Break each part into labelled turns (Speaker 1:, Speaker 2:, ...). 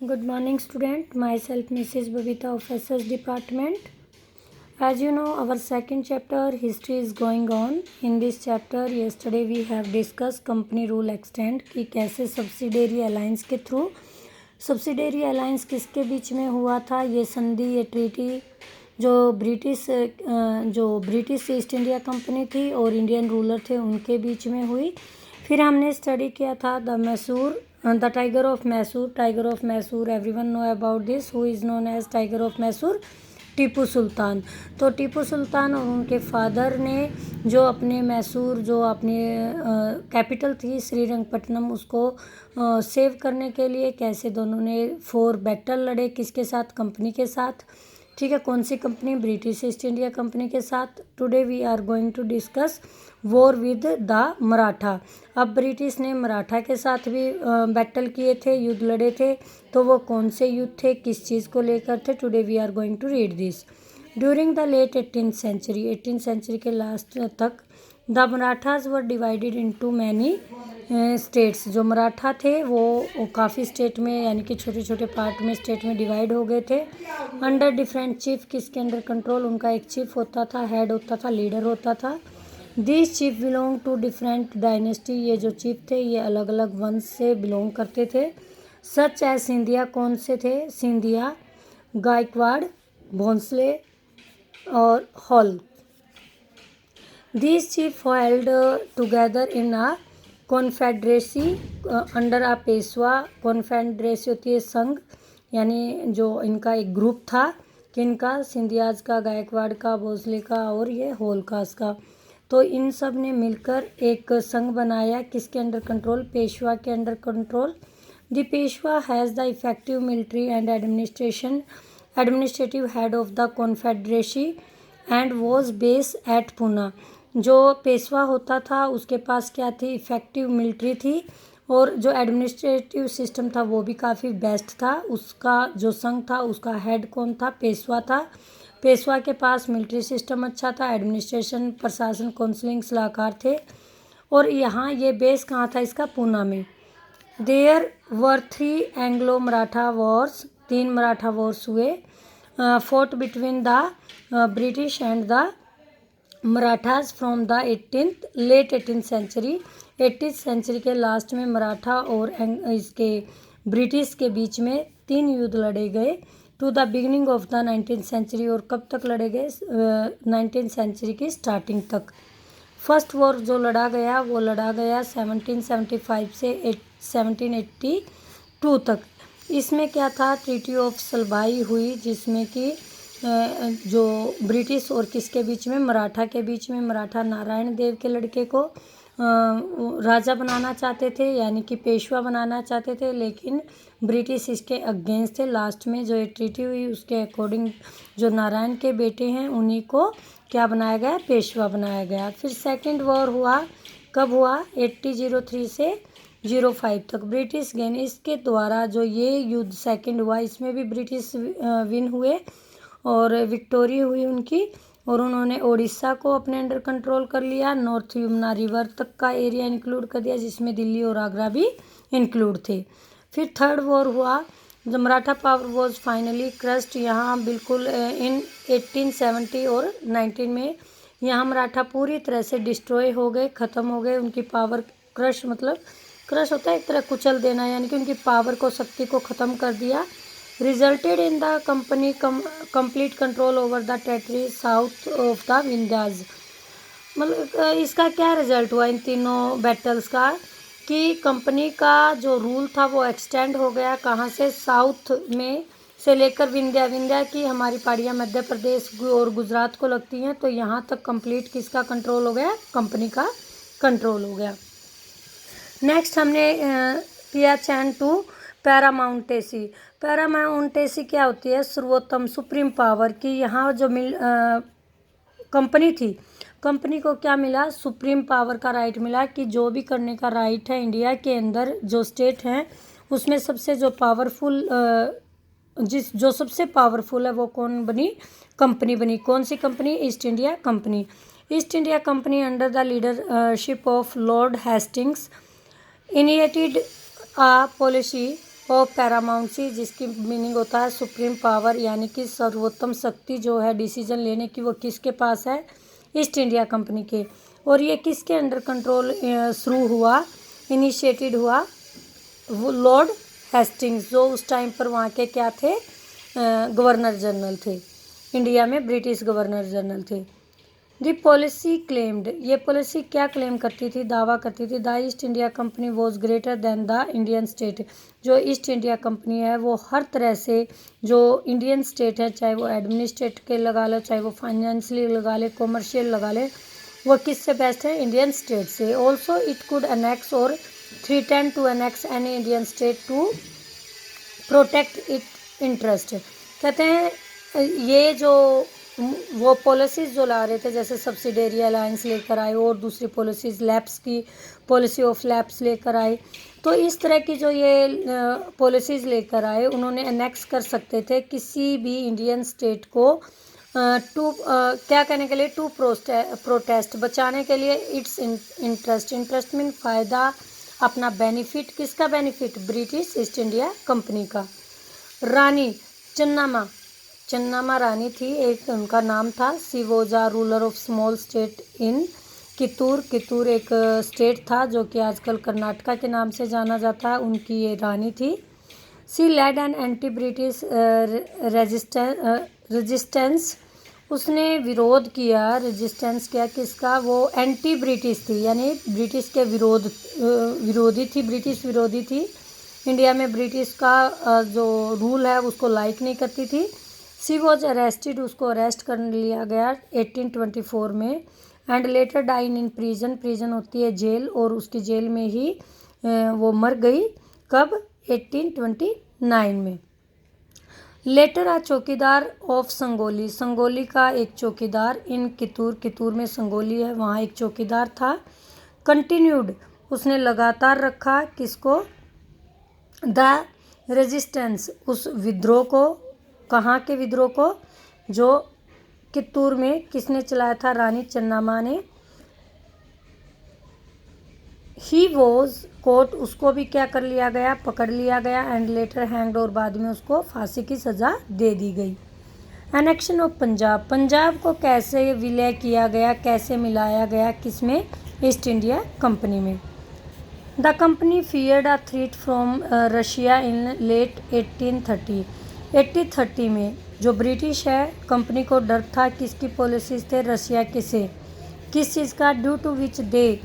Speaker 1: Good morning, student. Myself, Mrs. Babita of SS Department. As you know, our second chapter, history, is going on. In this chapter, yesterday we have discussed company rule extent कि कैसे subsidiary alliance के through subsidiary alliance किसके बीच में हुआ था, ये संधि, ये ट्रीटी जो ब्रिटिश ईस्ट इंडिया कंपनी थी और इंडियन रूलर थे उनके बीच में हुई। फिर हमने स्टडी किया था the tiger of Mysore, everyone know about this, who is known as tiger of Mysore, Tipu Sultan. तो टीपू सुल्तान और उनके फादर ने जो अपने मैसूर जो अपनी कैपिटल थी श्रीरंगपट्टनम उसको सेव करने के लिए कैसे दोनों ने 4 बैटल लड़े, किसके साथ, कंपनी के साथ। ठीक है, कौन सी company, British East India Company के साथ। Today we are going to discuss war with the Maratha. अब ब्रिटिश ने मराठा के साथ भी बैटल किए थे, युद्ध लड़े थे, तो वो कौन से युद्ध थे, किस चीज़ को लेकर थे। Today we are going to read this. During the late 18th century, 18th century के लास्ट तक the Marathas were divided into many states. जो मराठा थे वो काफ़ी स्टेट में यानी कि छोटे छोटे पार्ट में स्टेट में डिवाइड हो गए थे। अंडर डिफरेंट चीफ, किसके अंडर कंट्रोल, उनका एक चीफ होता था, हेड होता था, लीडर होता था। This chief belong to different dynasty, ये जो चीफ थे ये अलग अलग वंश से बिलोंग करते थे। सच एज सिंधिया, कौन से थे, सिंधिया, गायकवाड़, भोंसले और hall. These chiefs held together in a confederacy under a Peshwa. Confederacy होती है संघ, यानी जो इनका एक ग्रुप था, किनका, सिंधियाज का, गायकवाड़ का, भोसले का और ये होलकास का। तो इन सब ने मिलकर एक संघ बनाया, किसके अंडर कंट्रोल, पेशवा के under control. The Peshwa has the effective military and administrative head of the confederacy and was base at Poona. जो पेशवा होता था उसके पास क्या थी, इफ़ेक्टिव मिलिट्री थी और जो एडमिनिस्ट्रेटिव सिस्टम था वो भी काफ़ी बेस्ट था। उसका जो संघ था उसका हेड कौन था, पेशवा था। पेशवा के पास मिलिट्री सिस्टम अच्छा था, एडमिनिस्ट्रेशन, प्रशासन, काउंसलिंग, सलाहकार थे। और यहाँ ये बेस कहाँ था इसका, पूना में। There were 3 Anglo Maratha wars, 3 Maratha wars हुए, fought between the British and the Marathas from the late 18th century. 18th century के लास्ट में मराठा और इसके ब्रिटिश के बीच में 3 युद्ध लड़े गए। To the beginning of the 19th century, और कब तक लड़े गए, 19th सेंचुरी की स्टार्टिंग तक। फर्स्ट वॉर जो लड़ा गया वो लड़ा गया 1775 से 1782 तक। इसमें क्या था, ट्रीटी ऑफ सलबाई हुई, जिसमें कि जो ब्रिटिश और किसके बीच में, मराठा के बीच में। मराठा नारायण देव के लड़के को राजा बनाना चाहते थे, यानी कि पेशवा बनाना चाहते थे, लेकिन ब्रिटिश इसके अगेंस्ट थे। लास्ट में जो ये ट्रीटी हुई उसके अकॉर्डिंग जो नारायण के बेटे हैं उन्हीं को क्या बनाया गया, पेशवा बनाया गया। फिर सेकंड वॉर हुआ, कब हुआ, 1803 से 05 तक, ब्रिटिश गेन। इसके द्वारा जो ये युद्ध सेकंड हुआ इसमें भी ब्रिटिश विन हुए और विक्टोरी हुई उनकी, और उन्होंने उड़ीसा को अपने अंडर कंट्रोल कर लिया। नॉर्थ यमुना रिवर तक का एरिया इंक्लूड कर दिया, जिसमें दिल्ली और आगरा भी इंक्लूड थे। फिर थर्ड वॉर हुआ, the Maratha power was finally crust. यहाँ बिल्कुल इन 1870 और 19 में यहाँ मराठा पूरी तरह से डिस्ट्रॉय हो गए, ख़त्म हो गए। उनकी पावर क्रश, मतलब क्रश होता है एक तरह कुचल देना, यानी कि उनकी पावर को, शक्ति को ख़त्म कर दिया। Resulted in the company complete control over the territory south of the Vindhyas. मतलब इसका क्या रिजल्ट हुआ इन तीनों बैटल्स का, कि कंपनी का जो रूल था वो एक्सटेंड हो गया, कहाँ से, साउथ में से लेकर विंध्या की हमारी पहाड़ियाँ मध्य प्रदेश और गुजरात को लगती हैं, तो यहाँ तक कंप्लीट किसका कंट्रोल हो गया, कंपनी का कंट्रोल हो गया। नेक्स्ट हमने किया चैन टू पैरामाउंटेसी। पैरामाउंटेसी क्या होती है, सर्वोत्तम, सुप्रीम पावर की। यहाँ जो कंपनी थी, कंपनी को क्या मिला, सुप्रीम पावर का राइट मिला, कि जो भी करने का राइट है इंडिया के अंदर जो स्टेट हैं उसमें सबसे जो पावरफुल जो सबसे पावरफुल है वो कौन बनी, कंपनी बनी। कौन सी company, East India Company. East India Company under the leadership of Lord Hastings initiated a policy of paramountcy, जिसकी मीनिंग होता है सुप्रीम पावर, यानी कि सर्वोत्तम शक्ति जो है डिसीजन लेने की वो किसके पास है, ईस्ट इंडिया कंपनी के। और ये किसके अंडर कंट्रोल शुरू हुआ, इनिशिएटेड हुआ, वो लॉर्ड हेस्टिंग्स, जो उस टाइम पर वहाँ के क्या थे, गवर्नर जनरल थे, इंडिया में ब्रिटिश गवर्नर जनरल थे। दी पॉलिसी क्लेम्ड, ये पॉलिसी क्या क्लेम करती थी, दावा करती थी, the east India company was greater than the Indian state, जो ईस्ट इंडिया कंपनी है वो हर तरह से जो इंडियन स्टेट है, चाहे वो एडमिनिस्ट्रेट के लगा लो, चाहे वो फाइनेंशियली लगा ले, कॉमर्शियल लगा ले, वो किससे बेस्ट है, इंडियन स्टेट से। ऑल्सो इट कुड अनेक्स और threatened to annex any Indian state to protect it interest. कहते हैं ये जो वो पॉलिसीज़ जो ला रहे थे, जैसे सब्सिडेरी अलायंस लेकर आए और दूसरी पॉलिसीज़, लैप्स की पॉलिसी ऑफ लैप्स लेकर आए, तो इस तरह की जो ये पॉलिसीज़ लेकर आए, उन्होंने अनेक्स कर सकते थे किसी भी इंडियन स्टेट को क्या करने के लिए, टू प्रोटेस्ट, बचाने के लिए, इट्स इंटरेस्ट मीन फ़ायदा, अपना बेनिफिट, किसका benefit, British East India Company का। रानी चन्नामा रानी थी, एक उनका नाम था। She was a ruler of small state in Kittur एक स्टेट था जो कि आजकल कर्नाटका के नाम से जाना जाता है, उनकी ये रानी थी। She led an anti British resistance, उसने विरोध किया, रेजिस्टेंस किया, किसका, वो एंटी ब्रिटिश थी, यानी ब्रिटिश के विरोधी थी, ब्रिटिश विरोधी थी, इंडिया में ब्रिटिश का जो रूल है उसको लाइक नहीं करती थी। सी वॉज अरेस्टेड, उसको अरेस्ट कर लिया गया 1824 में, and later died in prison होती है जेल, और उसकी जेल में ही वो मर गई, कब, 1829 में। लेटर आ चौकीदार ऑफ संगोली का एक चौकीदार, इन कित्तूर में संगोली है, वहाँ एक चौकीदार था। कंटिन्यूड, उसने लगातार रखा, किसको, द रेजिस्टेंस, उस विद्रोह को, कहाँ के विद्रोह को, जो कित्तूर में किसने चलाया था, रानी चन्नामा ने। ही वॉज कोर्ट, उसको भी क्या कर लिया गया, पकड़ लिया गया, एंड लेटर हैंग्ड, और बाद में उसको फांसी की सज़ा दे दी गई। एनेक्शन ऑफ पंजाब को कैसे विलय किया गया, कैसे मिलाया गया, किसमें, ईस्ट इंडिया कंपनी में। The company feared a threat from Russia in late 1830 में जो ब्रिटिश है कंपनी को डर था, किसकी पॉलिसीज थे, रशिया के से, किस चीज़ का, due to which they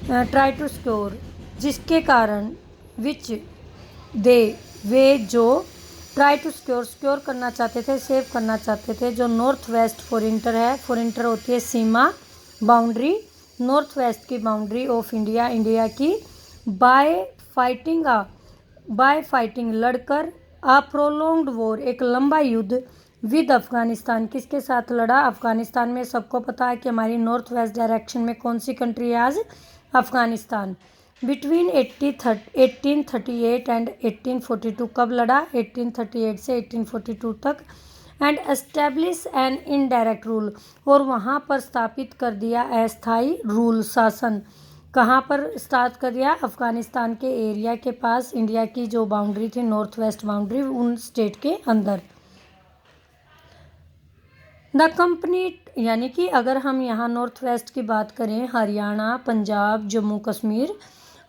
Speaker 1: try to secure, जिसके कारण, विच दे, वे जो, ट्राई टू सिक्योर करना चाहते थे, सेव करना चाहते थे, जो नॉर्थ वेस्ट फॉरेंटर है, फॉरेंटर होती है सीमा, बाउंड्री, नॉर्थ वेस्ट की बाउंड्री ऑफ इंडिया की, बाय फाइटिंग लड़कर, अ प्रोलॉन्ग्ड वॉर, एक लंबा युद्ध, विद अफगानिस्तान, किसके साथ लड़ा, अफगानिस्तान में। सबको पता है कि हमारी नॉर्थ वेस्ट डायरेक्शन में कौन सी कंट्री है आज, अफगानिस्तान। बिटवीन 1838 एंड 1842, कब लड़ा, 1838 से 1842 तक, and establish an indirect rule, और वहाँ पर स्थापित कर दिया अस्थायी रूल, शासन, कहाँ पर स्टार्ट कर दिया, अफगानिस्तान के एरिया के पास, इंडिया की जो बाउंड्री थी, नॉर्थ वेस्ट बाउंड्री, उन स्टेट के अंदर। द कंपनी, यानी कि अगर हम यहाँ नॉर्थ वेस्ट की बात करें, हरियाणा, पंजाब, जम्मू कश्मीर,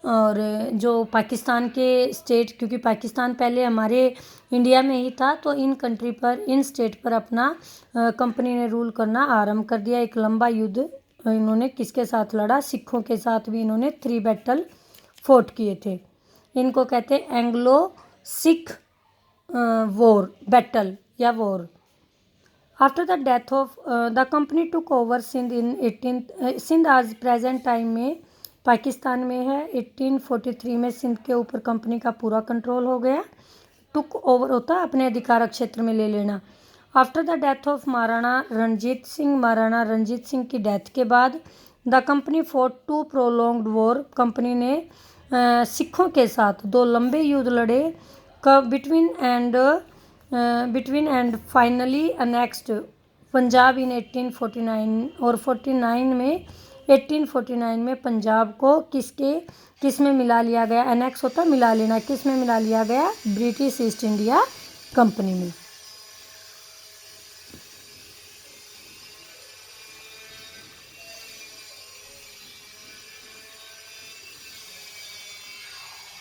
Speaker 1: और जो पाकिस्तान के स्टेट, क्योंकि पाकिस्तान पहले हमारे इंडिया में ही था, तो इन कंट्री पर, इन स्टेट पर अपना कंपनी ने रूल करना आरंभ कर दिया। एक लंबा युद्ध इन्होंने किसके साथ लड़ा, सिखों के साथ भी इन्होंने 3 बैटल फोर्ट किए थे। इनको कहते हैं एंग्लो सिख वॉर, बैटल या war. After the death of the company took over Sindh in Sindh आज प्रेजेंट टाइम में पाकिस्तान में है। 1843 में सिंध के ऊपर कंपनी का पूरा कंट्रोल हो गया। टुक ओवर होता है अपने अधिकार क्षेत्र में ले लेना। After the death of Maharana Ranjit Singh की डेथ के बाद the company fought 2 prolonged war, company ने सिखों के साथ 2 लंबे युद्ध लड़े, कब, between and finally annexed Punjab in 1849, और 49 में 1849 में पंजाब को किस में मिला लिया गया, एनेक्स होता मिला लेना, किस में मिला लिया गया, ब्रिटिश ईस्ट इंडिया कंपनी में।